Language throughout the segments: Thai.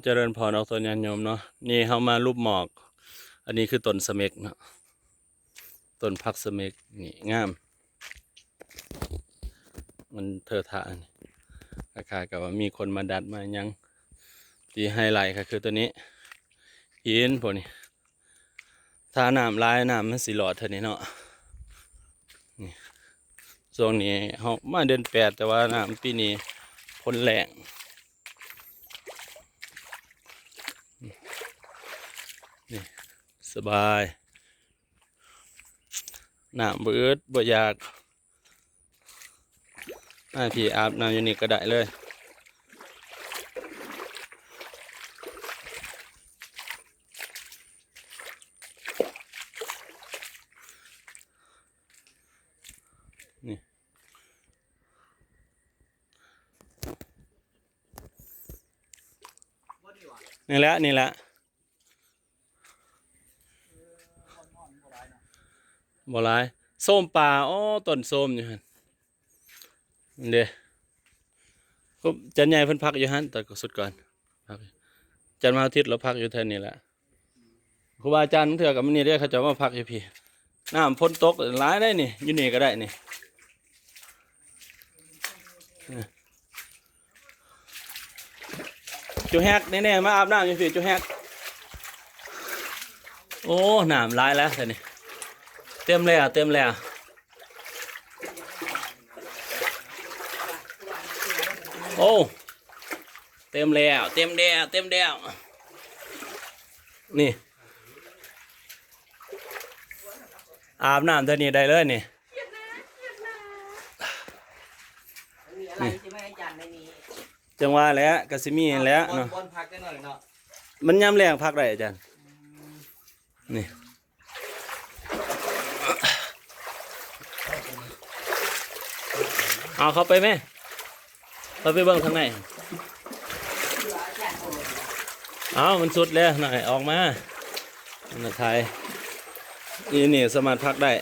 เจริญพรออกตัวญาณโยมเนาะนี่เขามารูปหมอก อันนี้คือต้นสะเม็กเนาะต้นพักสะเม็กนี่งาม มันเถอะทะนี่คล้ายๆกับว่ามีคนมาดัดมายังที่ไฮไลท์ก็คือตัวนี้หินพวกนี้ถ้าน้ำลายน้ำมันสีหลอดเท่านี้เนาะนี่ช่วงนี้เขามาเดือน8แต่ว่าน้ำปีนี้พ้นแรงนี่สบายน้ำเบิดบ่อยากพี่อาบน้ำอยู่นี่ก็ได้เลยนี่นี่แหละนี่แหละบ่หลายส้มป่าอ๋อต้นส้มอยู่หั่นเด้ก็จันใหญ่เพิ่นพักอยู่หั่นแต่ก็สุดก่อนพักจันทร์วันอาทิตย์เราพักอยู่แถวนี้แหละครูบาอาจารย์เถื่อกับมันนี่เด้เขาจะมาพักอยู่พี่น้ำพ้นตกหลายได้นี่อยู่นี่ก็ได้นี่จูแฮกแน่ๆมาอาบน้ำอยู่พี่จูแฮกโอ้น้ำหลายแล้วแต่นี่เต็มเลยเต็มเลยโอ้เต็มแล้วเต็มแล้วเต็มแล้วนี่อาบน้ำตัวนี้ได้เลยนี่มีอะไรใช่ไหมอาจารย์ในนี้จังหวะแล้วกสิมีแล้วเนาะบนพักได้หน่อยเนาะมันย้ำแรงพักได้อาจารย์นี่เอาเข้าไปไหมเราไปเบิ่งทางไหนเอามันสุดแล้วหน่อยออกมามาถ่ายนี่สามารถพักได้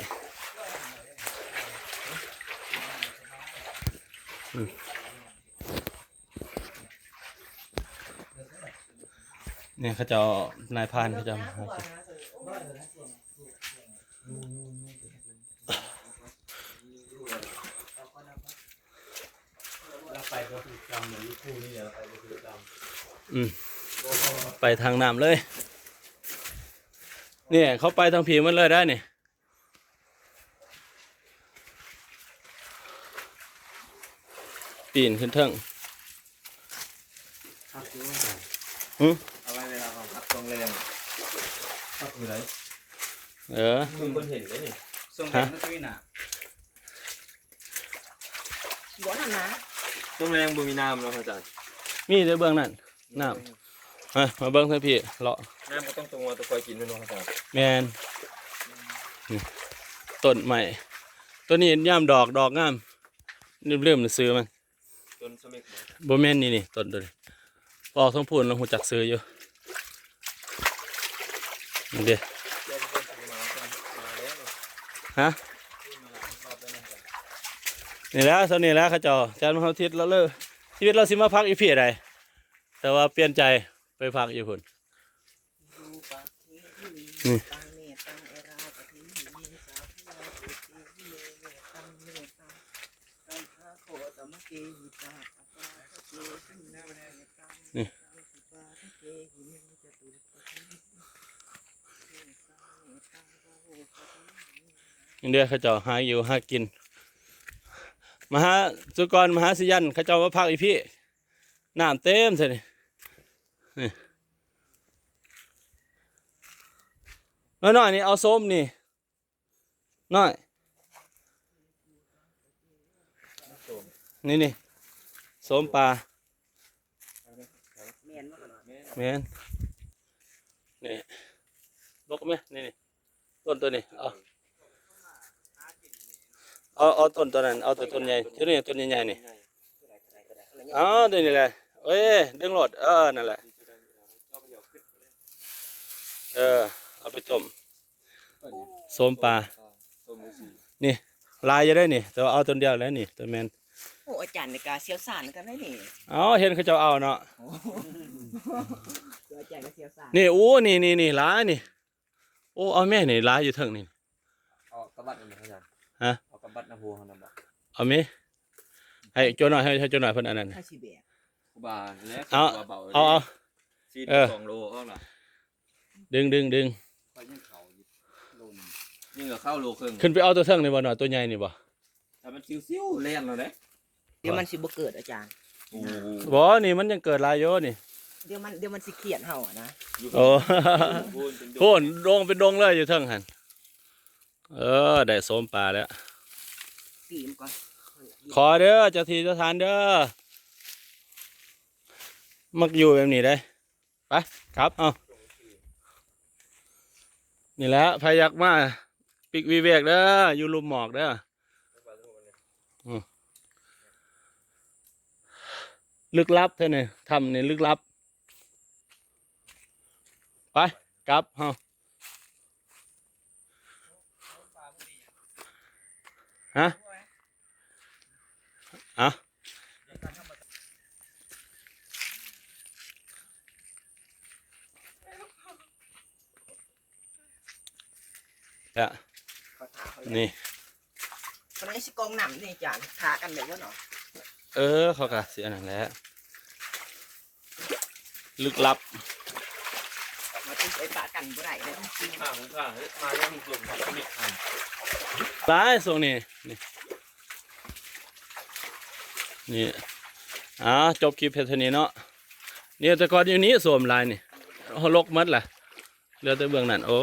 เนี่ยเขาจะนายพานเขาจะไปทางน้ำเลยเนี่ยเขาไปทางผีมันเลยได้เนี่ยปีนขึ้นเทิงเอาไว้เวลาเราพักตรงแรงพักอยู่ไหนมีคนเห็นได้นี่ส่งแรงนั่นคือหนาบ่นั่นนะตรงแรงบ่มีน้ำแล้วอาจารย์มีแต่เบื้องนั่นน้ำมาเบิ้งท่านพี่เลาะน้ำก็ต้องตรงวัวตัวคอยกินด้วยนะครับแมนต้นใหม่ต้นนี้ย่ามดอกงามเริ่มซื้อมันต้นสมิกโบแมนนี่ต้นตัวนี้ออกทั้งพูนเราหูจักซื้ออยู่เดี๋ยวฮะนี่แล้วตอนนี้แล้วเขาเจ้าจันทร์เขาทิศแล้วเลยชีวิตเราสิมาพักอีพีอะไรแต่ว่าเปลี่ยนใจไปพักอยู่พุ่นนี่นี่เดี๋ยวเขาเจ้าหาอยู่หากินมหาสุกรมหาสิยันเขาเจ้ามาพักอีพี่น้ำเต็มใช่ไหมนี่น้อยนี่เอาส้มนี่น้อยนี่ส้มปลาเมนนี่บกไหมนี่ต้นตัวนี้เอาต้นตัวนั้นเอาต้นใหญ่ที่นี่ต้นใหญ่ๆนี่อ๋อตัวนี้แหละเอ้ยดึงรถนั่นแหละเอาไปต้มส้มปลานี่ลายจะได้นี่แต่เอาต้นเดียวแล้วนี่ตัวแมนโอ้อาจารย์ในการเชี่ยวชาญกันได้นี่เห็นเขาจะเอาเนาะ เดี๋ยวแจกกระเทียมสาร นี่โอ้นี่ร้ายนี่โอ้เอาแม่นี่ร้ายอยู่เทิงนี่ เอากระบัดนั่นอาจารย์ ฮะ เอากระบัดนะพูเขานั่นบอก เอาไหมให้โจหน่อยให้โจหน่อยเพิ่นอันนั้น ข้าชีแบก กูบาแล้ว เอา กูบาเบา เอา ซีด เออ 2 โลเอาล่ะ ดึง ไปยังเขาอยู่ลมยิ่งกับเข้าโลครึ่ง ขึ้นไปเอาตัวเทิงนี่บ่หน่อยตัวใหญ่นี่บ่ แต่มันซิวๆเล่นแล้วเด้ เดี๋ยวมันสิบ่เกิดอาจารย์ โอ้ บ่นี่มันยังเกิดหลายโยนี่ เดี๋ยวมันสิเขียนเฮาอะนะ โอ้ พูนเป็น โพ่นดงเป็นดงเลยอยู่เทิงหันได้โสมปลาแล้ว ปีมก่อน ขอเด้อเจ้าที่เจ้าทานเด้อมักอยู่แบบนี้ได้ไปครับเอานี่แหละพายักมาปิกวิเวกเด้ออยู่ลุมหมอกเด้อลึกลับเท่านี่ทำนี่ลึกลับไปกลับเฮาฮะอ่ะเนี่ยนี่ คนนี้สิกองหนำนี่อาจารย์ทากันเลยว่าเนาะ เขาก็เสียนั่นแหละลึกลับ มาตุ้ไปปะกันบ่ได้เลย ข้างข้างมาแล้วมีกลุ่มของมิตรทัน ร้ายส่งนี่นี่จบคลิปเพจนี้เนาะเนี่ยแต่ก่อนอยู่นี้สวมลายนี่เขาลกมัดแหละเหลือแต่เบื้องนั้นโอ้